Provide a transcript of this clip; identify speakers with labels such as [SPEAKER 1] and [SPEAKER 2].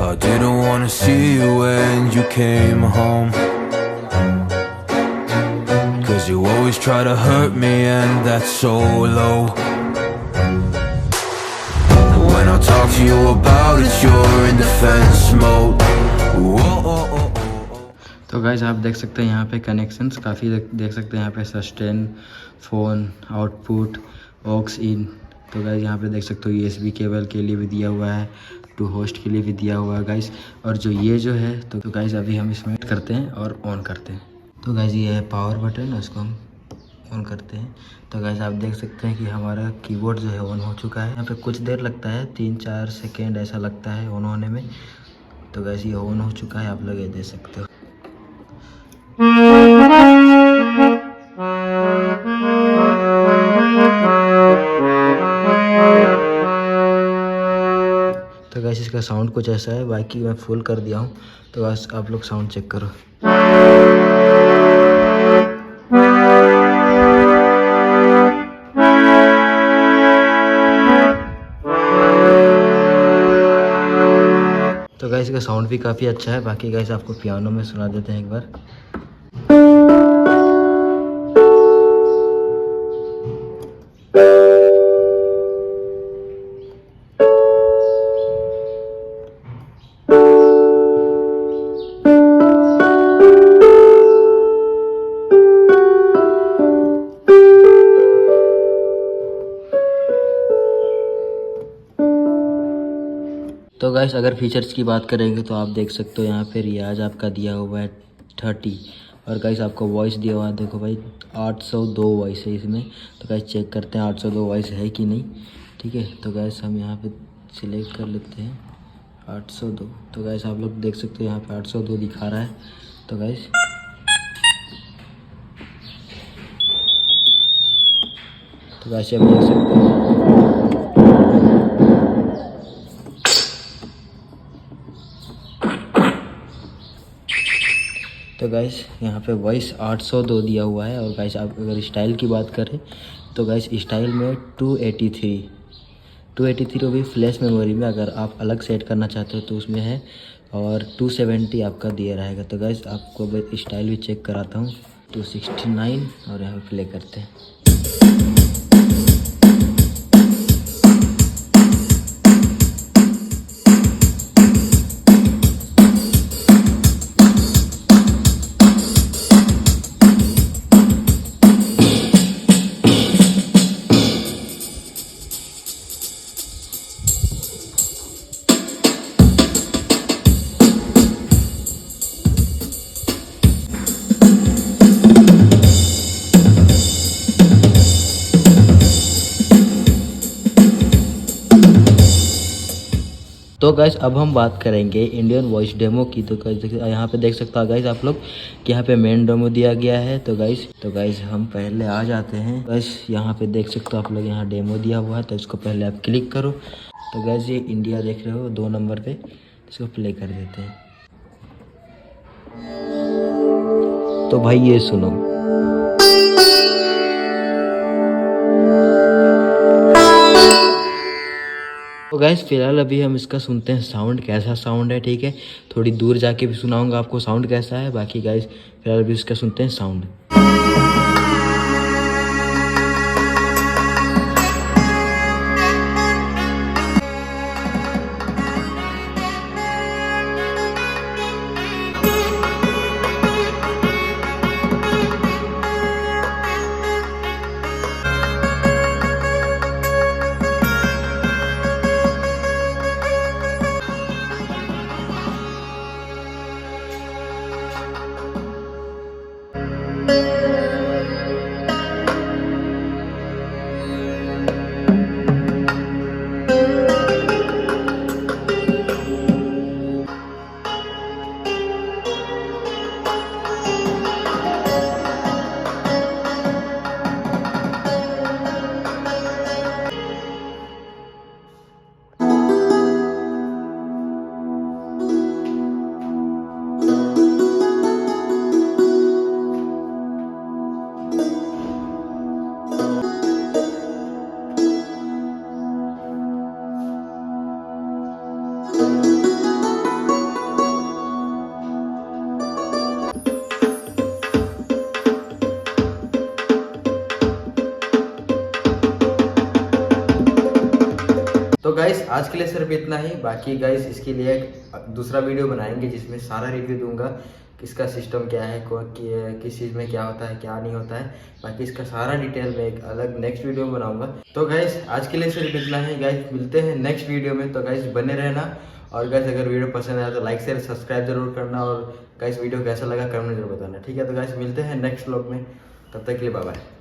[SPEAKER 1] I didn't wanna see you when you came home, 'cause you always try to hurt me, and that's so low. When I talk to you about it, you're in defense mode. Whoa.
[SPEAKER 2] तो guys आप देख सकते हैं यहाँ पे connections काफ़ी देख सकते हैं। यहाँ पे सस्टेन, फ़ोन, आउटपुट, ऑक्स इन। तो गाइस यहाँ पे देख सकते हो USB केबल के लिए भी दिया हुआ है, टू होस्ट के लिए भी दिया हुआ है गाइस। और जो ये जो है, तो गाइस अभी हम इसमें करते हैं और ऑन करते हैं। तो गाइस ये है पावर बटन, इसको हम ऑन करते हैं। तो गाइस आप देख सकते हैं कि हमारा कीबोर्ड जो है ऑन हो चुका है। यहाँ पे कुछ देर लगता है, 3-4 सेकेंड ऐसा लगता है ऑन होने में। तो गाइस ये ऑन हो चुका है, आप लोग ये देख सकते हो। तो गाइस इसका साउंड कुछ ऐसा है, बाकी मैं फुल कर दिया हूँ। तो बस आप लोग साउंड चेक करो। तो गाइस इसका साउंड भी काफ़ी अच्छा है। बाकी गाइस आपको पियानो में सुना देते हैं एक बार। तो गाइस अगर फीचर्स की बात करेंगे, तो आप देख सकते हो यहाँ पे रियाज आपका दिया हुआ है 30, और गाइस आपको वॉइस दिया हुआ है। देखो भाई 802 वॉइस है इसमें। तो गाइस चेक करते हैं 802 वॉइस है कि नहीं। ठीक है, तो गाइस हम यहाँ पे सिलेक्ट कर लेते हैं 802। तो गाइस आप लोग देख सकते हो यहाँ पे 802 दिखा रहा है। तो गाइस आप देख सकते हो। तो गाइस यहाँ पे वॉइस 802 दिया हुआ है। और गाइस आप अगर स्टाइल की बात करें तो गाइस स्टाइल में 283 भी फ्लैश मेमोरी में, अगर आप अलग सेट करना चाहते हो तो उसमें है। और 270 आपका दिया रहेगा। तो गाइस आपको स्टाइल भी चेक कराता हूँ। 269 और यहाँ प्ले करते हैं। तो गाइस अब हम बात करेंगे इंडियन वॉइस डेमो की। तो गाइस यहाँ पे देख सकते हो गाइस आप लोग कि यहाँ पे मेन डेमो दिया गया है। तो गाइस हम पहले आ जाते हैं। गाइस यहाँ पे देख सकते हो आप लोग, यहाँ डेमो दिया हुआ है। तो इसको पहले आप क्लिक करो। तो गाइस ये इंडिया देख रहे हो 2 नंबर पे, इसको प्ले कर देते हैं। तो भाई ये सुनो। तो गाइस फिलहाल अभी हम इसका सुनते हैं साउंड, कैसा साउंड है। ठीक है, थोड़ी दूर जाके भी सुनाऊंगा आपको साउंड कैसा है। बाकी गाइस फिलहाल अभी इसका सुनते हैं साउंड। तो गाइस आज के लिए सिर्फ इतना ही। बाकी गाइस इसके लिए एक दूसरा वीडियो बनाएंगे जिसमें सारा रिव्यू दूंगा, किसका सिस्टम क्या है, किस चीज़ में क्या होता है क्या नहीं होता है। बाकी इसका सारा डिटेल में एक अलग नेक्स्ट वीडियो में बनाऊंगा। तो गाइस आज के लिए सिर्फ इतना ही। गाइस मिलते हैं नेक्स्ट वीडियो में। तो गाइस बने रहना। और गाइस अगर वीडियो पसंद आया तो लाइक शेयर सब्सक्राइब जरूर करना। और गाइस वीडियो कैसा लगा कमेंट जरूर बताना। ठीक है, तो गाइस मिलते हैं नेक्स्ट व्लॉग में। तब तक के लिए बाय बाय।